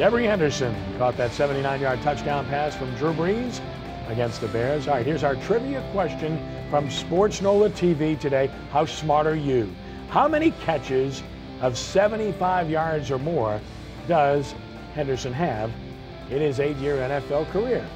Devery Henderson caught that 79-yard touchdown pass from Drew Brees against the Bears. All right, here's our trivia question from SportsNOLAtv today. How smart are you? How many catches of 75 yards or more does Henderson have in his 8-year NFL career?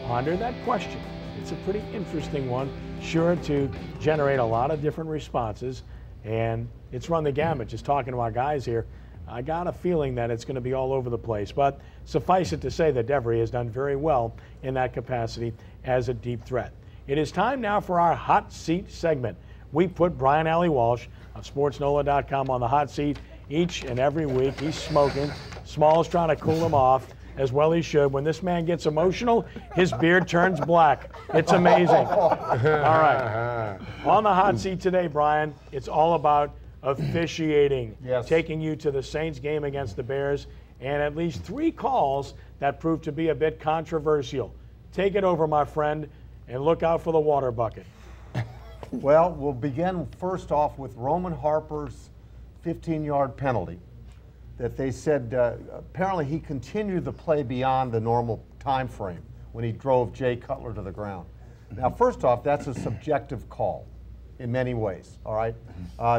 Ponder that question. It's a pretty interesting one, sure to generate a lot of different responses, and it's run the gamut. Just talking to our guys here, I got a feeling that it's going to be all over the place, but suffice it to say that Devery has done very well in that capacity as a deep threat. It is time now for our hot seat segment. We put Brian Alley Walsh of SportsNOLA.com on the hot seat each and every week. He's smoking. Small's trying to cool him off, as well he should. When this man gets emotional, his beard turns black. It's amazing. All right. On the hot seat today, Brian, it's all about officiating, taking you to the Saints game against the Bears, and at least 3 calls that proved to be a bit controversial. Take it over, my friend, and look out for the water bucket. Well, we'll begin first off with Roman Harper's 15-yard penalty that they said apparently he continued the play beyond the normal time frame when he drove Jay Cutler to the ground. Now, first off, that's a subjective call in many ways, all right?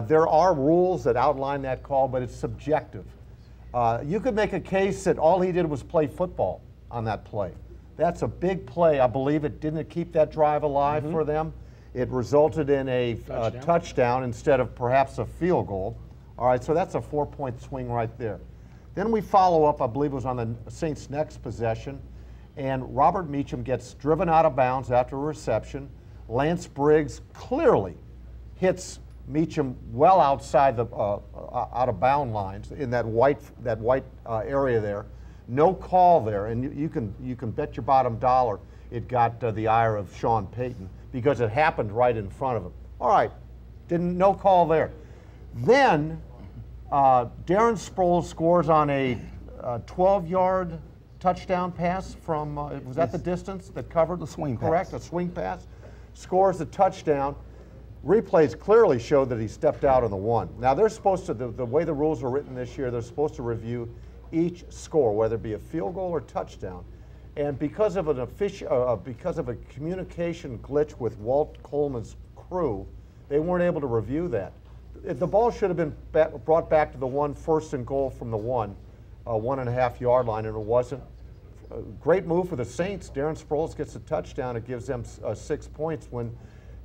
There are rules that outline that call, but it's subjective. You could make a case that all he did was play football on that play. That's a big play. I believe it didn't keep that drive alive for them. It resulted in a touchdown instead of perhaps a field goal. All right, so that's a 4-point swing right there. Then we follow up, I believe it was on the Saints' next possession, and Robert Meacham gets driven out of bounds after a reception. Lance Briggs clearly hits Meacham well outside the out of bound lines in that white area there. No call there, and you can bet your bottom dollar it got the ire of Sean Payton because it happened right in front of him. All right, no call there. Then Darren Sproles scores on a 12-yard touchdown pass from was that the distance that covered the swing? Correct, a swing pass. Scores a touchdown. Replays clearly showed that he stepped out on the 1. Now they're supposed to, the way the rules are written this year, they're supposed to review each score, whether it be a field goal or touchdown. And because of a communication glitch with Walt Coleman's crew, they weren't able to review that. The ball should have been brought back to the 1, first and goal from the 1.5 yard line, and it wasn't. A great move for the Saints. Darren Sproles gets a touchdown. It gives them 6 points.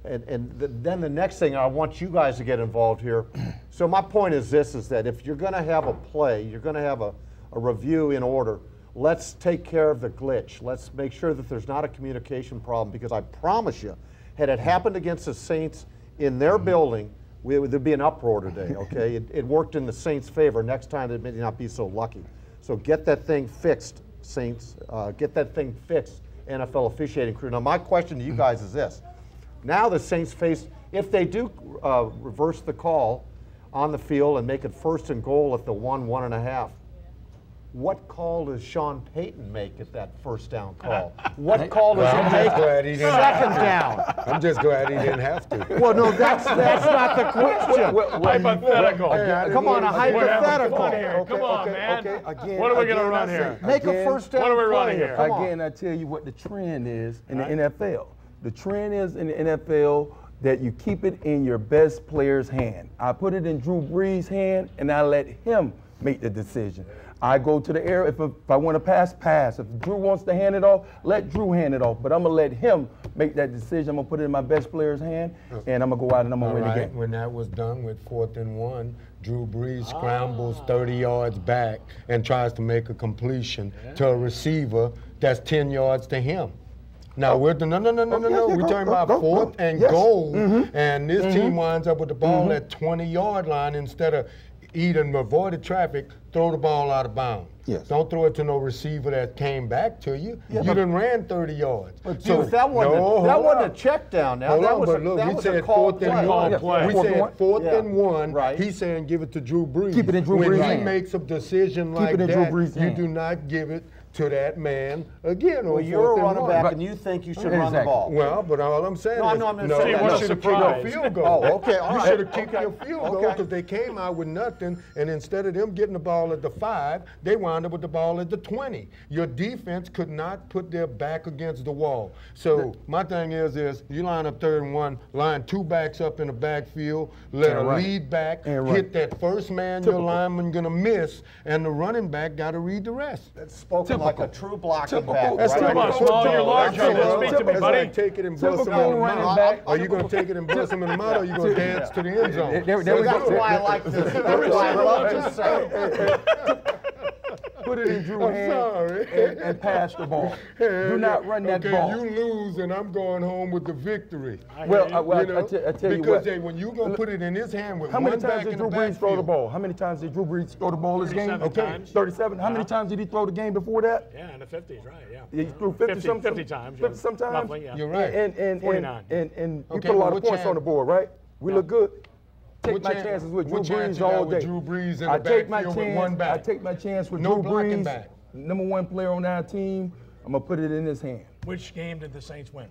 Then the next thing, I want you guys to get involved here. So my point is this, is that if you're going to have a play, you're going to have a review in order, let's take care of the glitch. Let's make sure that there's not a communication problem, because I promise you, had it happened against the Saints in their building, there'd be an uproar today, okay? It worked in the Saints' favor. Next time they may not be so lucky. So get that thing fixed, Saints. Get that thing fixed, NFL officiating crew. Now my question to you guys is this. Now the Saints face, if they do reverse the call on the field and make it first and goal at the 1.5, what call does Sean Payton make at that first down call? What call does he make second down? I'm just glad he didn't have to. Well, no, that's not the question. Hypothetical. Come on, a hypothetical. Come on, man. Again, what are we going to run here? Make a first down. What are we running here? Again, I tell you what the trend is in the NFL. The trend is in the NFL that you keep it in your best player's hand. I put it in Drew Brees' hand, and I let him make the decision. I go to the air. If I want to pass. If Drew wants to hand it off, let Drew hand it off. But I'm going to let him make that decision. I'm going to put it in my best player's hand, and I'm going to go out and I'm going to win the game. When that was done with 4th and 1, Drew Brees scrambles 30 yards back and tries to make a completion to a receiver that's 10 yards to him. Now, we're talking about 4th and goal, and this team winds up with the ball at 20-yard line instead of Eden avoided traffic, throw the ball out of bounds. Yes. Don't throw it to no receiver that came back to you. You done ran 30 yards. But so that wasn't a check down now. That was a called play. We said 4th and 1. Right. He's saying give it to Drew Brees. Keep it in Drew Brees' hand. When he makes a decision like that, you do not give it to that man again. Well, you're a running back, and you think you should run the ball. Well, but all I'm saying is, you should have kicked your field goal. Oh, okay, all right. You should have kicked your field goal because they came out with nothing, and instead of them getting the ball at the 5, they wound up with the ball at the 20. Your defense could not put their back against the wall. So my thing is you line up 3rd and 1, line 2 backs up in the backfield, let a lead back hit that first man your lineman gonna miss, and the running back got to read the rest. That's spoken like a true blocking back. That's too much. Small, you're large on this. Speak to me, buddy. Take it and bust them in the mouth. Are you going to take it and bust them in the mouth, or are you going to dance to the end zone? That's why I like this. That's why I love this segment. Put it in Drew's hand and pass the ball. Do not run that ball. You lose, and I'm going home with the victory. Well, I tell you what. Because when you're going to put it in his hand with how many one times back did in Drew the Brees throw the backfield. ball? How many times did Drew Brees throw the ball this game? 37 times. 37. How many times did he throw the game before that? Yeah, in the 50s, right, yeah. He threw 50 times. 50 sometimes? Roughly, yeah. You're right. And 49. you put a lot of points on the board, right? We look good. Take my chances with Drew Brees all day. Drew Brees in I the take my backfield with one chance. back. I take my chance with No Drew blocking Brees, back. #1 player on our team. I'm gonna put it in his hand. Which game did the Saints win?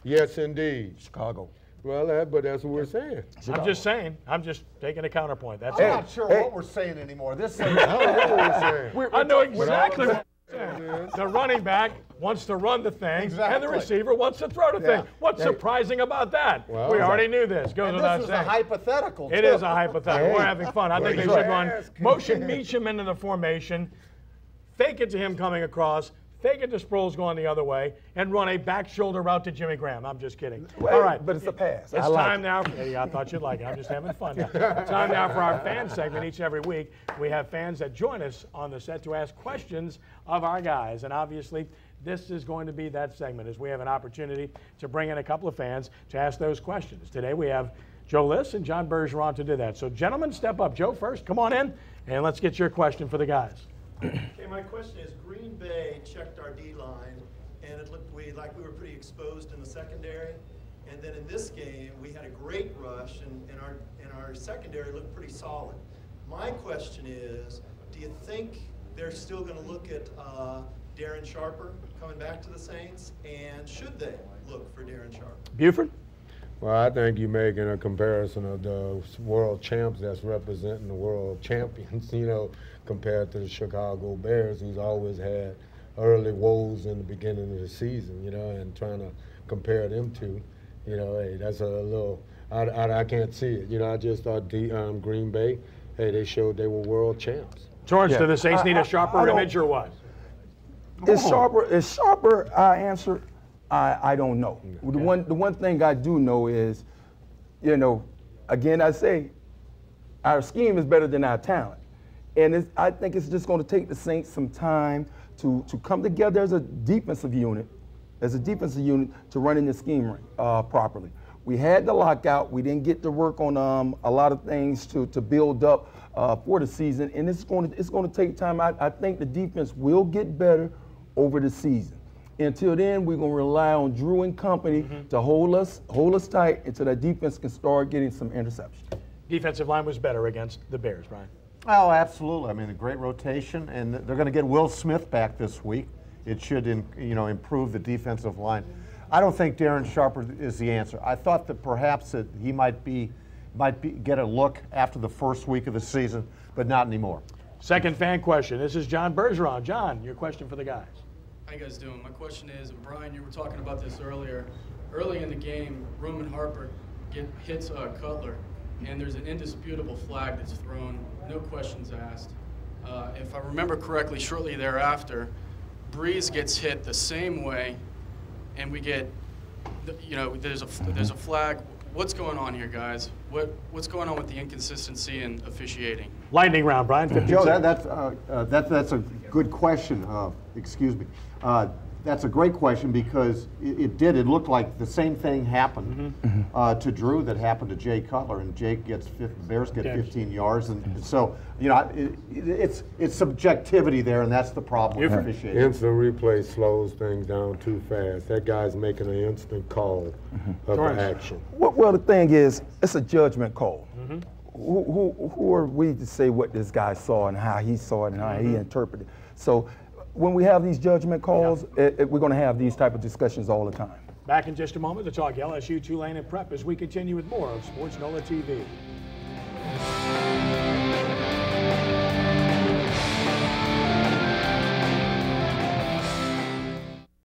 Yes, indeed. Chicago. Well, but that's what we're saying. I'm just saying. I'm just taking a counterpoint. That's I'm all. not sure what we're saying anymore. This segment. I don't know what we're saying. I know exactly what you're saying. The running back wants to run the thing, and the receiver wants to throw the thing. What's surprising about that? Well, we already knew this. Goes without This is a saying. hypothetical. It is a hypothetical. We're having fun. I think they should run ask. motion Meacham into the formation, fake it to him coming across, fake it to Sproles going the other way, and run a back shoulder route to Jimmy Graham. I'm just kidding. All right. But it's a pass. It's time now. Yeah, I thought you'd like it. I'm just having fun now. Time now for our fan segment. Each and every week, we have fans that join us on the set to ask questions of our guys. And obviously, this is going to be that segment as we have an opportunity to bring in a couple of fans to ask those questions. Today, we have Joe Liss and John Bergeron to do that. So, gentlemen, step up. Joe first. Come on in, and let's get your question for the guys. Okay, my question is, Green Bay checked our D-line, and it looked like we were pretty exposed in the secondary. And then in this game, we had a great rush, and our secondary looked pretty solid. My question is, do you think they're still going to look at Darren Sharper coming back to the Saints, and should they look for Darren Sharper? Buford? Well, I think you're making a comparison of the world champs that's representing the world champions, compared to the Chicago Bears, who's always had early woes in the beginning of the season, and trying to compare them to, hey, that's a little, I can't see it. I just thought Green Bay, hey, they showed they were world champs. George, do the Saints need a Sharper image or what? Is Sharper our answer? I don't know. Okay. The one thing I do know is, again, I say our scheme is better than our talent. And I think it's just going to take the Saints some time to come together as a defensive unit, to run in the scheme properly. We had the lockout. We didn't get to work on a lot of things to build up for the season, and it's going to take time. I think the defense will get better over the season. Until then, we're going to rely on Drew and company to hold us tight until that defense can start getting some interceptions. Defensive line was better against the Bears, Brian. Oh, absolutely. I mean, a great rotation, and they're going to get Will Smith back this week. It should, improve the defensive line. I don't think Darren Sharper is the answer. I thought that perhaps that he might get a look after the first week of the season, but not anymore. Second fan question. This is John Bergeron. John, your question for the guys. How you guys doing? My question is, and Brian, you were talking about this earlier. Early in the game, Roman Harper hits Cutler, and there's an indisputable flag that's thrown, no questions asked. If I remember correctly, shortly thereafter, Brees gets hit the same way, and we get, there's a flag. What's going on here, guys? What's going on with the inconsistency in officiating? Lightning round, Brian. 15 Joe, seconds. that's a good question. Excuse me. That's a great question because it looked like the same thing happened to Drew that happened to Jay Cutler, and Jake Bears get 15 yards, and so it's subjectivity there, and that's the problem with officiating. Instant replay slows things down too fast. That guy's making an instant call of action. Well, the thing is, it's a judgment call. Who are we to say what this guy saw and how he saw it and how he interpreted it? So when we have these judgment calls, we're going to have these type of discussions all the time. Back in just a moment to talk LSU, Tulane, and Prep as we continue with more of Sports NOLA TV.